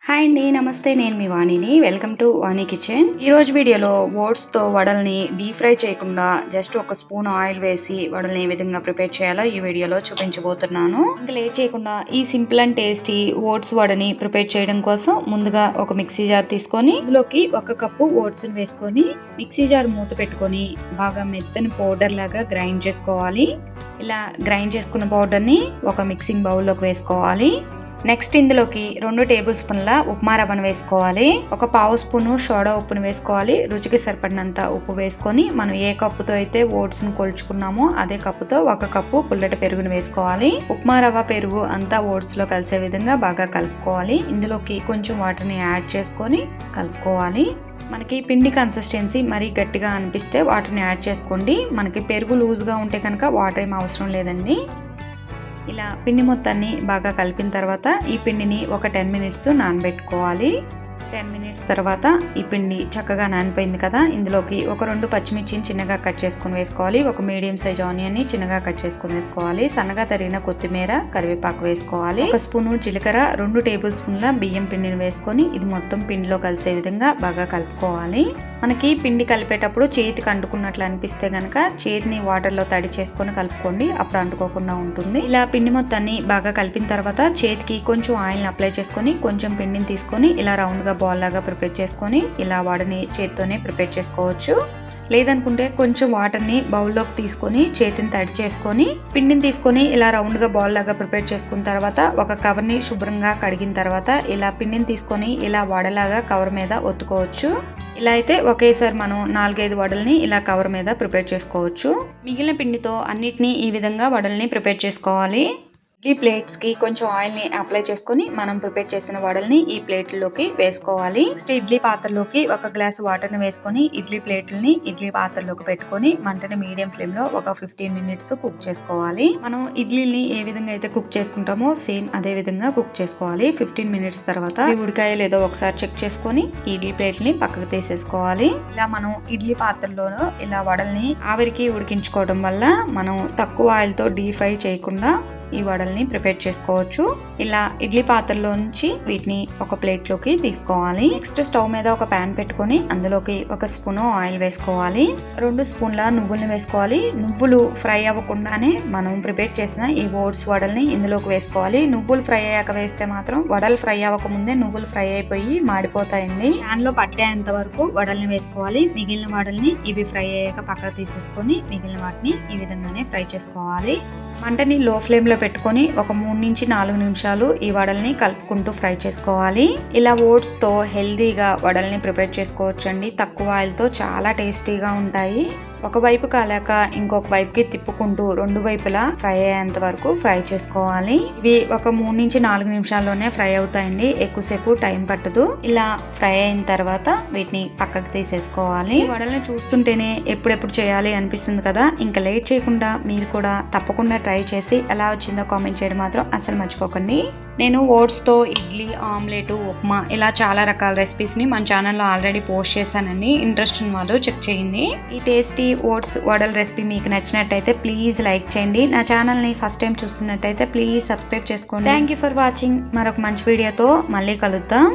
Hi అండి, నమస్తే. నేను మీ వాణిని. Welcome to Vani kitchen. ఈ రోజు వీడియోలో ఓట్స్తో వడల్ని డీప్ ఫ్రై చేయకుండా జస్ట్ ఒక స్పూన్ ఆయిల్ వేసి వడల్ని ఏ విధంగా ప్రిపేర్ చేయాలో ఈ వీడియోలో చూపించబోతున్నాను. ఇంకా లేట్ చేయకుండా ఈ సింపుల్ అండ్ టేస్టీ ఓట్స్ వడని ప్రిపేర్ చేయడం కోసం ముందుగా ఒక మిక్సీ జార్ తీసుకొని ఇందులోకి 1 కప్పు ఓట్స్ని వేసుకొని మిక్సీ జార్ మూత పెట్టుకొని బాగా మెత్తని పౌడర్ లాగా గ్రైండ్ చేసుకోవాలి. ఇలా గ్రైండ్ చేసుకున్న పౌడర్ని ఒక మిక్సింగ్ బౌల్లోకి వేసుకోవాలి. నెక్స్ట్ ఇందులోకి 2 టేబుల్ స్పూన్ల ఉప్మా రవ్వను వేసుకోవాలి. ఒక పావు స్పూను సోడా ఉప్పును వేసుకోవాలి. రుచికి సరిపడినంత ఉప్పు వేసుకొని మనం ఏ కప్పుతో అయితే ఓట్స్ను కొలుచుకున్నామో అదే కప్పుతో 1 కప్పు పుల్లటి పెరుగును వేసుకోవాలి. ఉప్మా రవ్వ పెరుగు అంతా ఓట్స్లో కలిసే విధంగా బాగా కలుపుకోవాలి. ఇందులోకి కొంచెం వాటర్ని యాడ్ చేసుకొని కలుపుకోవాలి. మనకి పిండి కన్సిస్టెన్సీ మరీ గట్టిగా అనిపిస్తే వాటర్ని యాడ్ చేసుకోండి. మనకి పెరుగు లూజ్గా ఉంటే కనుక వాటర్ ఏం అవసరం లేదండి. ఇలా పిండి మొత్తాన్ని బాగా కలిపిన తర్వాత ఈ పిండిని ఒక 10 మినిట్స్ నానబెట్టుకోవాలి. 10 మినిట్స్ తర్వాత ఈ పిండి చక్కగా నానిపోయింది కదా, ఇందులోకి ఒక 2 పచ్చిమిర్చిని చిన్నగా కట్ చేసుకుని వేసుకోవాలి. ఒక మీడియం సైజ్ ఆనియన్ని చిన్నగా కట్ చేసుకుని వేసుకోవాలి. సన్నగా తరిగిన కొత్తిమీర, కరివేపాకు వేసుకోవాలి. 1 స్పూను జీలకర్ర, 2 టేబుల్ స్పూన్ల బియ్యం పిండిని వేసుకొని ఇది మొత్తం పిండిలో కలిసే విధంగా బాగా కలుపుకోవాలి. మనకి పిండి కలిపేటప్పుడు చేతికి అంటుకున్నట్లు అనిపిస్తే కనుక చేతిని వాటర్లో తడి చేసుకొని కలుపుకోండి, అప్పుడు అంటుకోకుండా ఉంటుంది. ఇలా పిండి మొత్తాన్ని బాగా కలిపిన తర్వాత చేతికి కొంచెం ఆయిల్ని అప్లై చేసుకొని కొంచెం పిండిని తీసుకొని ఇలా రౌండ్గా బాల్ లాగా ప్రిపేర్ చేసుకొని ఇలా వాడిని చేతితోనే ప్రిపేర్ చేసుకోవచ్చు. లేదనుకుంటే కొంచెం వాటర్ని బౌల్లోకి తీసుకొని చేతిని తడి చేసుకొని పిండిని తీసుకొని ఇలా రౌండ్గా బాల్ లాగా ప్రిపేర్ చేసుకున్న తర్వాత ఒక కవర్ని శుభ్రంగా కడిగిన తర్వాత ఇలా పిండిని తీసుకొని ఇలా వడలాగా కవర్ మీద ఒత్తుకోవచ్చు. ఇలా అయితే ఒకేసారి మనం 4-5 వడల్ని ఇలా కవర్ మీద ప్రిపేర్ చేసుకోవచ్చు. మిగిలిన పిండితో అన్నిటినీ ఈ విధంగా వడల్ని ప్రిపేర్ చేసుకోవాలి. ఇడ్లీ ప్లేట్స్కి కొంచెం ఆయిల్ని అప్లై చేసుకొని మనం ప్రిపేర్ చేసిన వడల్ని ఈ ప్లేట్లలోకి వేసుకోవాలి. నెక్స్ట్ ఇడ్లీ పాత్రలోకి 1 గ్లాసు వాటర్ని వేసుకొని ఇడ్లీ ప్లేట్లని ఇడ్లీ పాత్రలోకి పెట్టుకొని మంటని మీడియం ఫ్లేమ్లో ఒక 15 మినిట్స్ కుక్ చేసుకోవాలి. మనం ఇడ్లీని ఏ విధంగా అయితే కుక్ చేసుకుంటామో సేమ్ అదే విధంగా కుక్ చేసుకోవాలి. 15 మినిట్స్ తర్వాత ఉడికాయో లేదో ఒకసారి చెక్ చేసుకొని ఇడ్లీ ప్లేట్ని పక్కకు తీసేసుకోవాలి. ఇలా మనం ఇడ్లీ పాత్రలోనూ ఇలా వడల్ని ఆవిరికి ఉడికించుకోవడం వల్ల మనం తక్కువ ఆయిల్తో డీప్ ఫ్రై చేయకుండా ఈ వడల్ని ప్రిపేర్ చేసుకోవచ్చు. ఇలా ఇడ్లీ పాత్రలో నుంచి వీటిని ఒక ప్లేట్లోకి తీసుకోవాలి. నెక్స్ట్ స్టవ్ మీద ఒక ప్యాన్ పెట్టుకొని అందులోకి 1 స్పూను ఆయిల్ వేసుకోవాలి. 2 స్పూన్ల నువ్వుల్ని వేసుకోవాలి. నువ్వులు ఫ్రై అవ్వకుండానే మనం ప్రిపేర్ చేసిన ఈ ఓట్స్ వడల్ని ఇందులోకి వేసుకోవాలి. నువ్వులు ఫ్రై అయ్యాక వేస్తే మాత్రం వడలు ఫ్రై అవ్వకముందే నువ్వులు ఫ్రై అయిపోయి మాడిపోతాయండి. ప్యాన్లో పట్టేంత వరకు వడల్ని వేసుకోవాలి. మిగిలిన వడల్ని ఇవి ఫ్రై అయ్యాక పక్కకు తీసేసుకొని మిగిలిన వాటిని ఈ విధంగానే ఫ్రై చేసుకోవాలి. మంటని లో ఫ్లేమ్లో పెట్టుకొని ఒక 3 నుంచి 4 నిమిషాలు ఈ వడల్ని కలుపుకుంటూ ఫ్రై చేసుకోవాలి. ఇలా ఓట్స్తో హెల్దీగా వడల్ని ప్రిపేర్ చేసుకోవచ్చండి. తక్కువ ఆయిల్తో చాలా టేస్టీగా ఉంటాయి. ఒక వైపు కాలాక ఇంకొక వైపుకి తిప్పుకుంటూ 2 వైపులా ఫ్రై అయ్యేంత వరకు ఫ్రై చేసుకోవాలి. ఇవి ఒక 3 నుంచి 4 నిమిషాల్లోనే ఫ్రై అవుతాయండి, ఎక్కువసేపు టైం పట్టదు. ఇలా ఫ్రై అయిన తర్వాత వీటిని పక్కకు తీసేసుకోవాలి. వడల్ని చూస్తుంటేనే ఎప్పుడెప్పుడు చేయాలి అనిపిస్తుంది కదా, ఇంకా లేట్ చేయకుండా మీరు కూడా తప్పకుండా ట్రై చేసి ఎలా వచ్చిందో కామెంట్ చేయడం మాత్రం అసలు మర్చిపోకండి. నేను ఓట్స్తో ఇడ్లీ, ఆమ్లెట్, ఉప్మా ఇలా చాలా రకాల రెసిపీస్ని మన ఛానల్లో ఆల్రెడీ పోస్ట్ చేశానండి. ఇంట్రెస్ట్ ఉన్న వాళ్ళు చెక్ చేయండి. ఈ టేస్టీ ఓట్స్ వడల్ రెసిపీ మీకు నచ్చినట్టయితే ప్లీజ్ లైక్ చేయండి. నా ఛానల్ని ఫస్ట్ టైం చూస్తున్నట్టయితే ప్లీజ్ సబ్స్క్రైబ్ చేసుకోండి. Thank you for watching. మరొక మంచి వీడియోతో మళ్ళీ కలుద్దాం.